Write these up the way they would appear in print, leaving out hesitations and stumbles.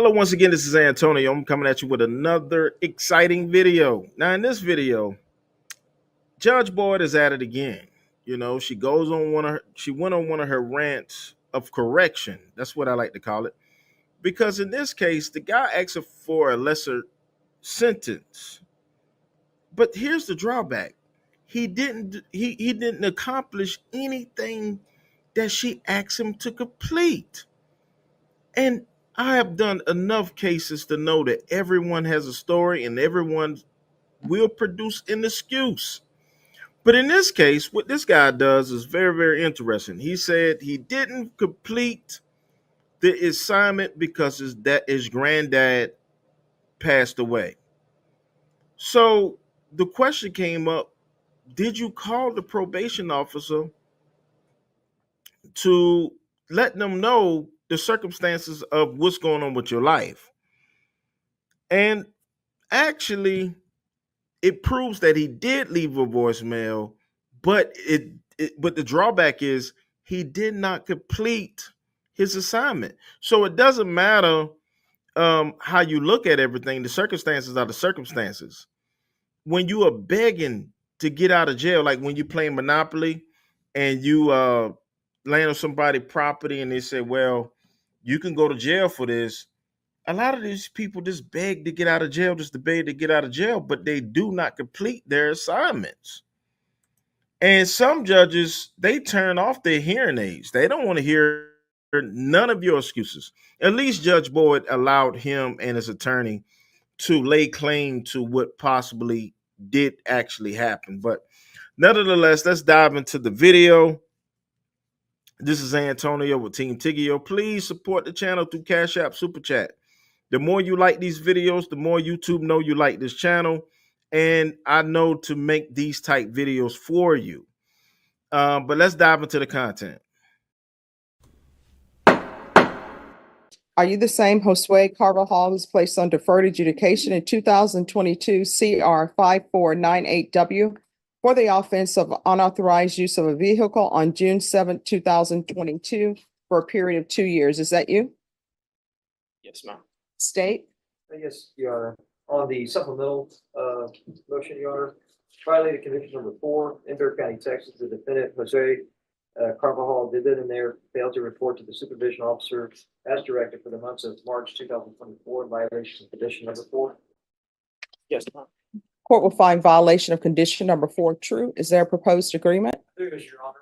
Hello, once again, this is Antonio. I'm coming at you with another exciting video. Now, in this video, Judge Boyd is at it again. You know, she went on one of her rants of correction. That's what I like to call it. Because in this case, the guy asked for a lesser sentence. But here's the drawback. He didn't accomplish anything that she asked him to complete. And I have done enough cases to know that everyone has a story and everyone will produce an excuse. But in this case, what this guy does is very, very interesting. He said he didn't complete the assignment because his granddad passed away. So the question came up, did you call the probation officer to let them know the circumstances of what's going on with your life? And actually, it proves that he did leave a voicemail, but but the drawback is he did not complete his assignment. So it doesn't matter how you look at everything. The circumstances are the circumstances. When you are begging to get out of jail, like when you play Monopoly and you land on somebody's property and they say, well, you can go to jail for this. A lot of these people just beg to get out of jail, just to beg to get out of jail, but they do not complete their assignments. And some judges, they turn off their hearing aids. They don't want to hear none of your excuses. At least Judge Boyd allowed him and his attorney to lay claim to what possibly did actually happen. But nevertheless, let's dive into the video. This is Antonio with Team Tiggio. Please support the channel through Cash App Super Chat. The more you like these videos, the more YouTube know you like this channel. And I know to make these type videos for you. But let's dive into the content. Are you the same Josue Carvajal who was placed on deferred adjudication in 2022 CR 5498W for the offense of unauthorized use of a vehicle on June 7th, 2022 for a period of 2 years? Is that you? Yes, ma'am. State? Yes, Your Honor. On the supplemental motion, Your Honor, violated conviction number 4 in Bexar County, Texas. The defendant, Jose Carvajal, did that in there, failed to report to the supervision officer as directed for the months of March 2024 in violation of condition number 4. Yes, ma'am. Court will find violation of condition number 4 true. Is there a proposed agreement? There is, Your Honor.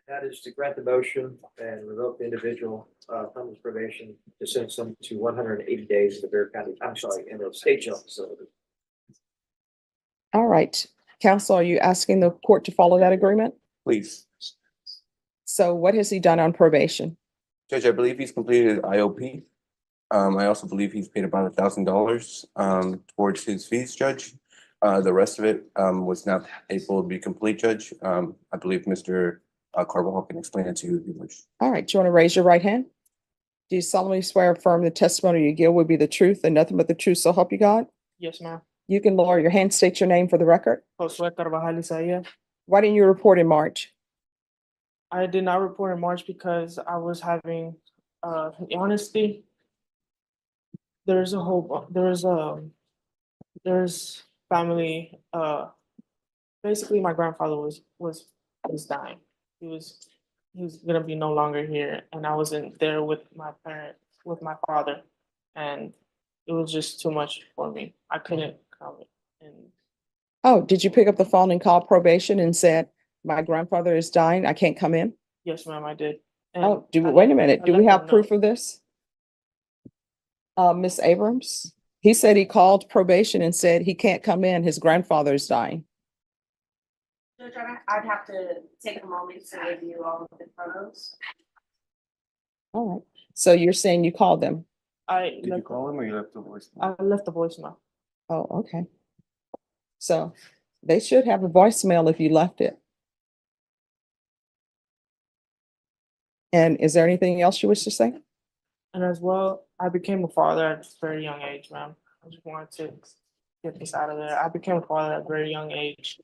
That is to grant the motion and revoke the individual from his probation to sentence him to 180 days in the Bexar County, in the state jail facility. All right. Counsel, are you asking the court to follow that agreement? Please. So what has he done on probation? Judge, I believe he's completed his IOP. I also believe he's paid about $1,000 towards his fees, Judge. The rest of it was not able to be complete, Judge. I believe Mr. Carvajal can explain it to you if you wish. All right. Do you want to raise your right hand? Do you solemnly swear or affirm the testimony you give will be the truth and nothing but the truth, so help you God? Yes, ma'am. You can lower your hand, state your name for the record. Josue Carvajal Isaiah. Why didn't you report in March? I did not report in March because I was having, honestly, there's family, basically my grandfather was dying. He was gonna be no longer here, and I wasn't there with my father, and it was just too much for me. I couldn't come and. Oh, did you pick up the phone and call probation and said, my grandfather is dying, I can't come in? Yes, ma'am, I did. And Oh, wait a minute, I do we let have them proof know. of this? Miss Abrams, he said he called probation and said he can't come in, his grandfather is dying. Judge, I'd have to take a moment to review all of the photos. All right, so you're saying you called them? Did you call him or you left the voice? I left the voicemail. Oh, okay. So they should have a voicemail if you left it. And is there anything else you wish to say? And as well, I became a father at a very young age, ma'am. I just wanted to get this out of there. I became a father at a very young age.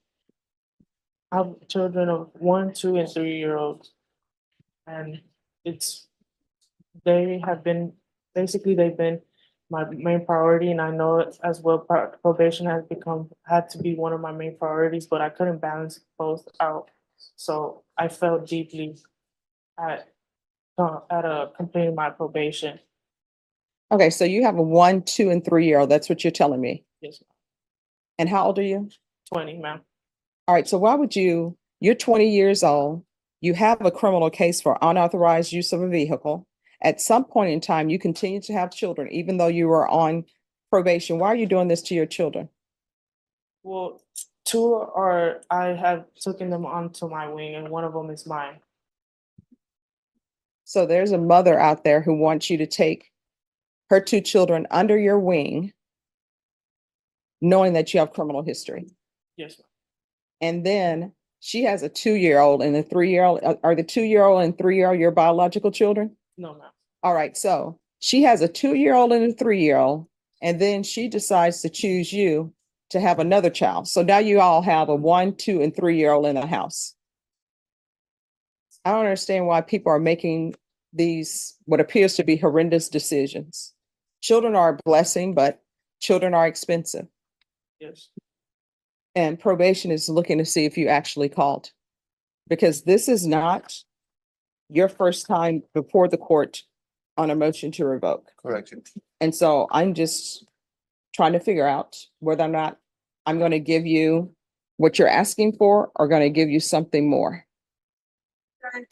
I have children of 1, 2, and 3-year-olds. And they've been my main priority, and I know it as well. Probation had to be one of my main priorities, but I couldn't balance both out. So I felt deeply at completing my probation. Okay, so you have a 1, 2, and 3-year-old. That's what you're telling me. Yes, And how old are you? 20, ma'am. All right, so why would you're 20 years old, you have a criminal case for unauthorized use of a vehicle. At some point in time, you continue to have children, even though you were on probation. Why are you doing this to your children? Well, I have taken them onto my wing, and one of them is mine. So there's a mother out there who wants you to take her 2 children under your wing, knowing that you have criminal history. Yes, ma'am. And then she has a 2-year-old and a 3-year-old. Are the 2-year-old and 3-year-old your biological children? No, ma'am. All right, so she has a 2-year-old and a 3-year-old, and then she decides to choose you to have another child. So now you all have a 1, 2, and 3-year-old in the house. I don't understand why people are making these, what appears to be horrendous decisions. Children are a blessing, but children are expensive. Yes. And probation is looking to see if you actually called. Because this is not your first time before the court on a motion to revoke. Correct, Judge. And so I'm just trying to figure out whether or not I'm going to give you what you're asking for or going to give you something more. There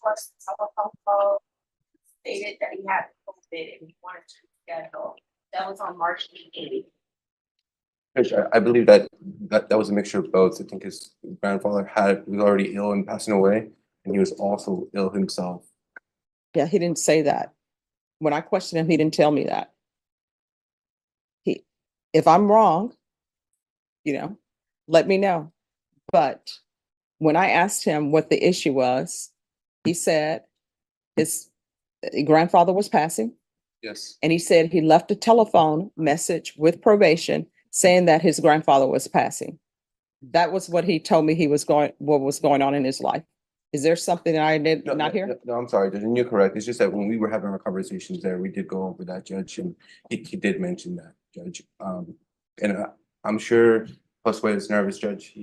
was a telephone call stated that he had COVID and he wanted to schedule. That was on March 18th. Judge, I believe that was a mixture of both. I think his grandfather was already ill and passing away, and he was also ill himself. Yeah, he didn't say that. When I questioned him, he didn't tell me that. If I'm wrong, let me know. But when I asked him what the issue was, he said his grandfather was passing, Yes. and he said he left a telephone message with probation saying that his grandfather was passing. That was what he told me what was going on in his life. Is there something that I did not hear? No, I'm sorry, Judge, and you're correct. It's just that when we were having our conversations there, we did go over that, Judge, and he did mention that, Judge. And I'm sure Josue is nervous, Judge.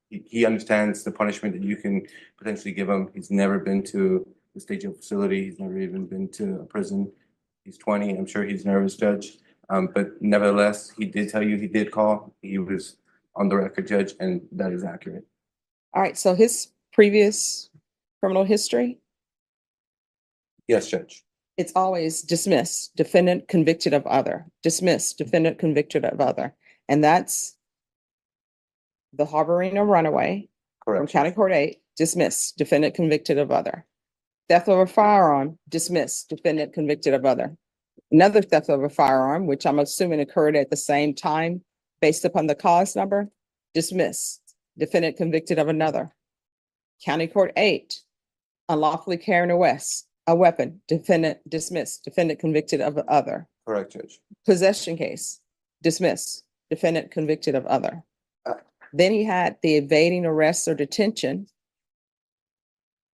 He understands the punishment that you can potentially give him. He's never been to the state jail facility. He's never even been to a prison. He's 20. I'm sure he's nervous, Judge. But nevertheless, he did tell you he did call. He was on the record, Judge, and that is accurate. All right, so his previous criminal history, Yes, Judge. it's always dismissed, defendant convicted of other, dismissed, defendant convicted of other. And that's the harboring a runaway from Correct. County Court 8, dismissed, defendant convicted of other. Theft of a firearm, dismissed, defendant convicted of other. Another theft of a firearm, which I'm assuming occurred at the same time based upon the cause number, dismissed, defendant convicted of another. County Court 8, unlawfully carrying a weapon, defendant dismissed, defendant convicted of other. Correct, Judge. Possession case, dismissed, defendant convicted of other. Then he had the evading arrest or detention.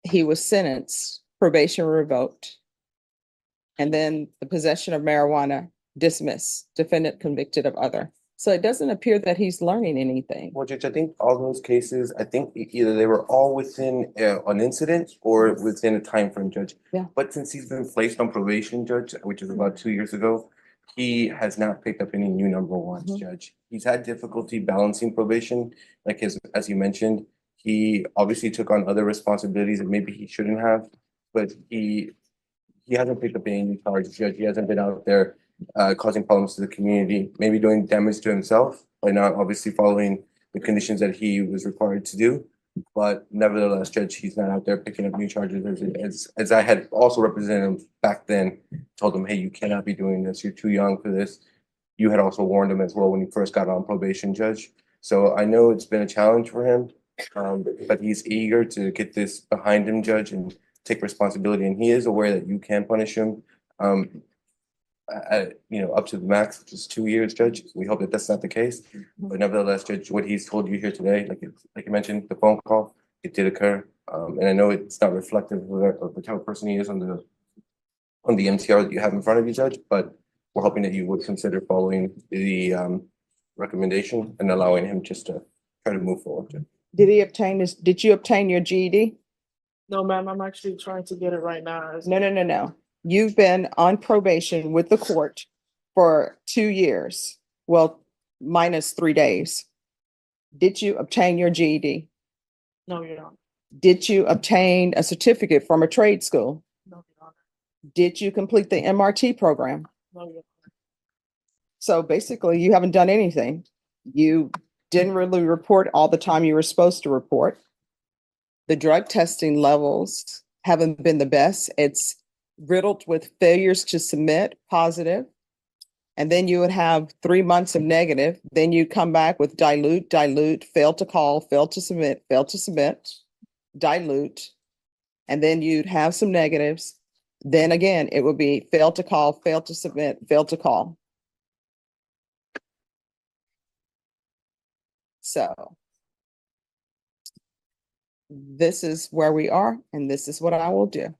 He was sentenced, probation revoked. And then the possession of marijuana, dismissed, defendant convicted of other. So it doesn't appear that he's learning anything. Well, Judge, I think all those cases, I think either they were all within an incident or within a time frame, Judge. Yeah. But since he's been placed on probation, Judge, which is about 2 years ago, he has not picked up any new number ones, Mhm. Judge. He's had difficulty balancing probation, as you mentioned. He obviously took on other responsibilities that maybe he shouldn't have, but he hasn't picked up any new charges, Judge. He hasn't been out there causing problems to the community, maybe doing damage to himself by not obviously following the conditions that he was required to do. But nevertheless, Judge, he's not out there picking up new charges. As I had also represented him back then, told him, hey, you cannot be doing this. You're too young for this. You had also warned him as well when he first got on probation, Judge. So I know it's been a challenge for him, but he's eager to get this behind him, Judge, and take responsibility. And he is aware that you can punish him. Up to the max, which is 2 years, Judge. We hope that that's not the case. But nevertheless, Judge, what he's told you here today, like you mentioned, the phone call, it did occur. And I know it's not reflective of the type of person he is on the MTR that you have in front of you, Judge, but we're hoping that you would consider following the recommendation and allowing him just to try to move forward. Did you obtain your GED? No, ma'am, I'm actually trying to get it right now. No. You've been on probation with the court for 2 years. Well, minus 3 days. Did you obtain your GED? No, Your Honor. Did you obtain a certificate from a trade school? No, Your Honor. Did you complete the MRT program? No, Your Honor. So basically, you haven't done anything. You didn't really report all the time you were supposed to report. The drug testing levels haven't been the best. It's riddled with failures to submit positive. And then you would have 3 months of negative. Then you come back with dilute, fail to call, fail to submit, dilute. And then you'd have some negatives. Then again, it would be fail to call, fail to submit, fail to call. So this is where we are, and this is what I will do.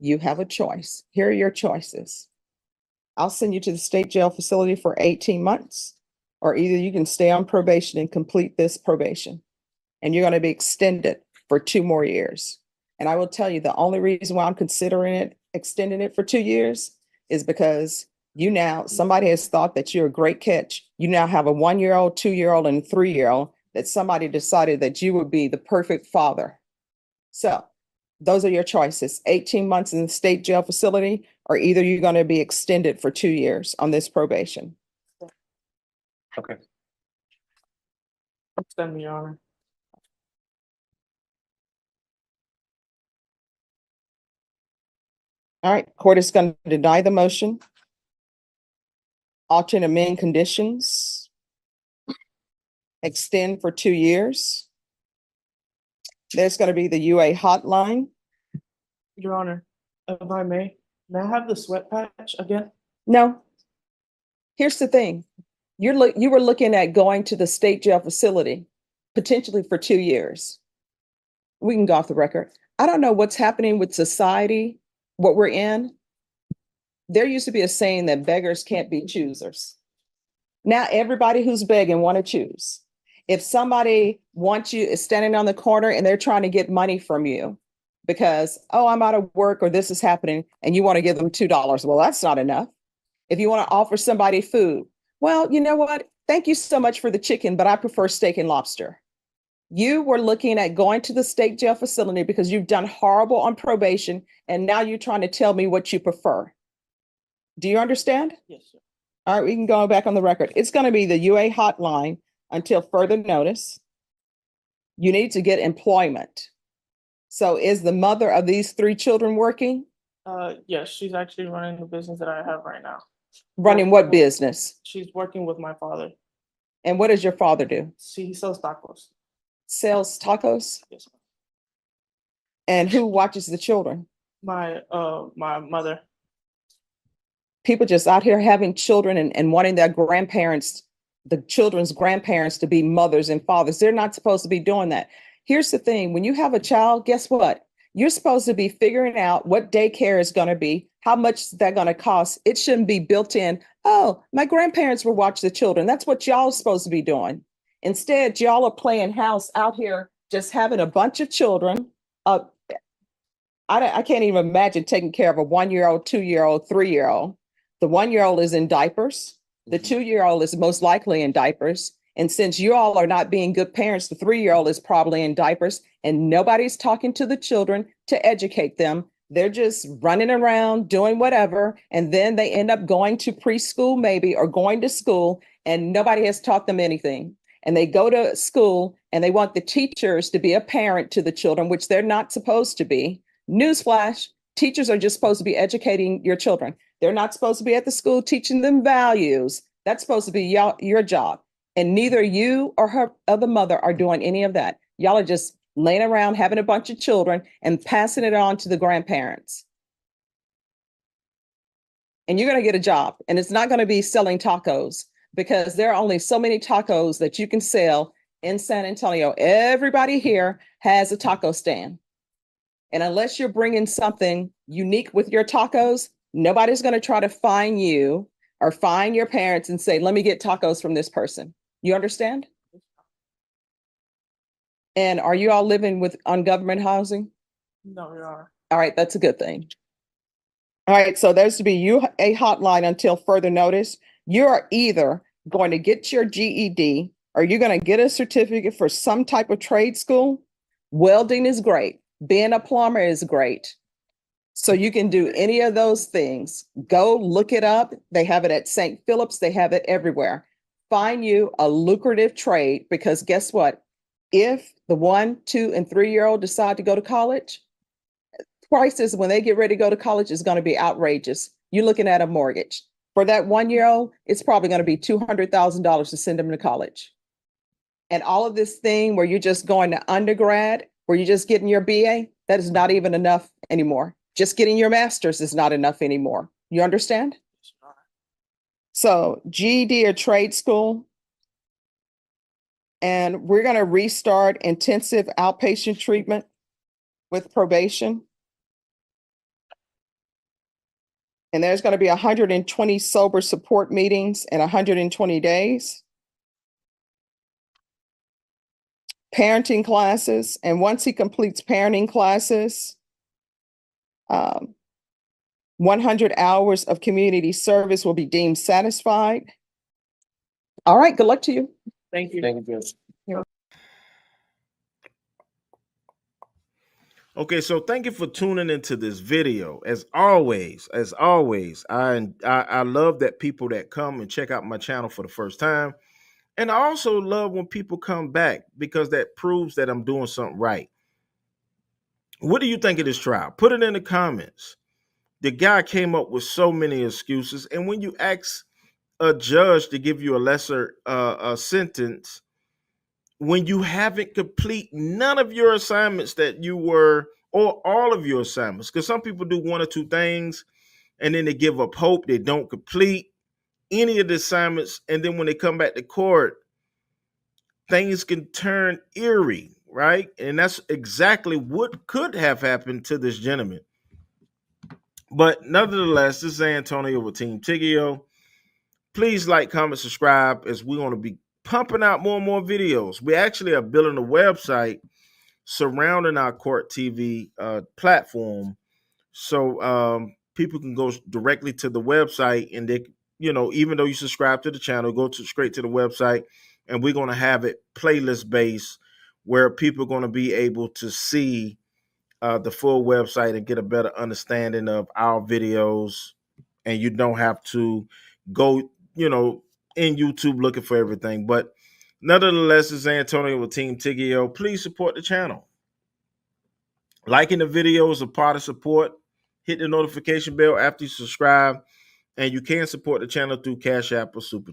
You have a choice. Here are your choices. I'll send you to the state jail facility for 18 months, or either you can stay on probation and complete this probation, and you're going to be extended for 2 more years. And I will tell you, the only reason why I'm considering extending it for 2 years is because somebody has thought that you're a great catch. You now have a 1-year-old, 2-year-old, and 3-year-old that somebody decided that you would be the perfect father. So those are your choices: 18 months in the state jail facility, or either you're going to be extended for 2 years on this probation. Okay. Extend me, Your Honor. All right, court is going to deny the motion. Alter and amend conditions. Extend for 2 years. There's going to be the UA hotline. Your Honor, if I may I have the sweat patch again? No. Here's the thing. You were looking at going to the state jail facility, potentially for 2 years. We can go off the record. I don't know what's happening with society, what we're in. There used to be a saying that beggars can't be choosers. Now everybody who's begging want to choose. If somebody is standing on the corner and they're trying to get money from you because, oh, I'm out of work or this is happening, and you want to give them $2. Well, that's not enough. If you want to offer somebody food, well, you know what? Thank you so much for the chicken, but I prefer steak and lobster. You were looking at going to the state jail facility because you've done horrible on probation, and now you're trying to tell me what you prefer. Do you understand? Yes, sir. All right, we can go back on the record. It's going to be the UA hotline until further notice. You need to get employment. So is the mother of these 3 children working? Yes, she's actually running the business that I have right now. Running what business? She's working with my father. And what does your father do? He sells tacos. Sells tacos? Yes, ma'am. And who watches the children? My mother. People just out here having children and wanting their grandparents, the children's grandparents, to be mothers and fathers. They're not supposed to be doing that. Here's the thing. When you have a child, guess what? You're supposed to be figuring out what daycare is going to be, how much that's going to cost. It shouldn't be built in. Oh, my grandparents will watch the children. That's what y'all are supposed to be doing. Instead, y'all are playing house out here, just having a bunch of children. I can't even imagine taking care of a 1-year-old, 2-year-old, 3-year-old. The 1-year-old is in diapers. The 2-year-old is most likely in diapers. And since you all are not being good parents, the 3-year-old is probably in diapers, and nobody's talking to the children to educate them. They're just running around doing whatever. And then they end up going to preschool maybe, or going to school, and nobody has taught them anything. And they go to school and they want the teachers to be a parent to the children, which they're not supposed to be. Newsflash, teachers are just supposed to be educating your children. They're not supposed to be at the school teaching them values. That's supposed to be your job. And neither you or her other mother are doing any of that. Y'all are just laying around having a bunch of children and passing it on to the grandparents. And you're going to get a job, and it's not going to be selling tacos, because there are only so many tacos that you can sell in San Antonio. Everybody here has a taco stand. And unless you're bringing something unique with your tacos, nobody's going to try to fine you or find your parents and say, let me get tacos from this person. You understand? And are you all living on government housing? No, we are. All right, that's a good thing. All right, so there's to be a hotline until further notice. You are either going to get your GED or you're going to get a certificate for some type of trade school. Welding is great. Being a plumber is great. So you can do any of those things. Go look it up. They have it at St. Philip's. They have it everywhere. Find you a lucrative trade, because guess what? If the 1, 2, and 3-year-old decide to go to college, prices when they get ready to go to college is going to be outrageous. You're looking at a mortgage. For that 1-year-old, it's probably going to be $200,000 to send them to college. And all of this thing where you're just going to undergrad, where you're just getting your BA, that is not even enough anymore. Just getting your master's is not enough anymore. You understand? So GED or trade school. And we're going to restart intensive outpatient treatment with probation. And there's going to be 120 sober support meetings in 120 days. Parenting classes. And once he completes parenting classes, 100 hours of community service will be deemed satisfied. All right, good luck to you. Thank you. Thank you, Judge. Okay, so thank you for tuning into this video. As always, I love that people that come and check out my channel for the first time. And I also love when people come back, because that proves that I'm doing something right. What do you think of this trial? Put it in the comments. The guy came up with so many excuses. And when you ask a judge to give you a lesser sentence, when you haven't complete none of your assignments that you were, or all of your assignments, because some people do 1 or 2 things and then they give up hope, they don't complete any of the assignments, and then when they come back to court, things can turn eerie, right? And that's exactly what could have happened to this gentleman. But nonetheless, this is Antonio with Team Tiggio. Please like, comment, subscribe, as we're going to be pumping out more and more videos. We actually are building a website surrounding our Court TV platform, so people can go directly to the website, and they, even though you subscribe to the channel, go straight to the website, and we're going to have it playlist based, where people are going to be able to see the full website and get a better understanding of our videos, and you don't have to go, in YouTube looking for everything. But nonetheless, this is Antonio with Team Tiggio. Please support the channel. Liking the video is a part of support. Hit the notification bell after you subscribe, and you can support the channel through Cash App or Super Chat.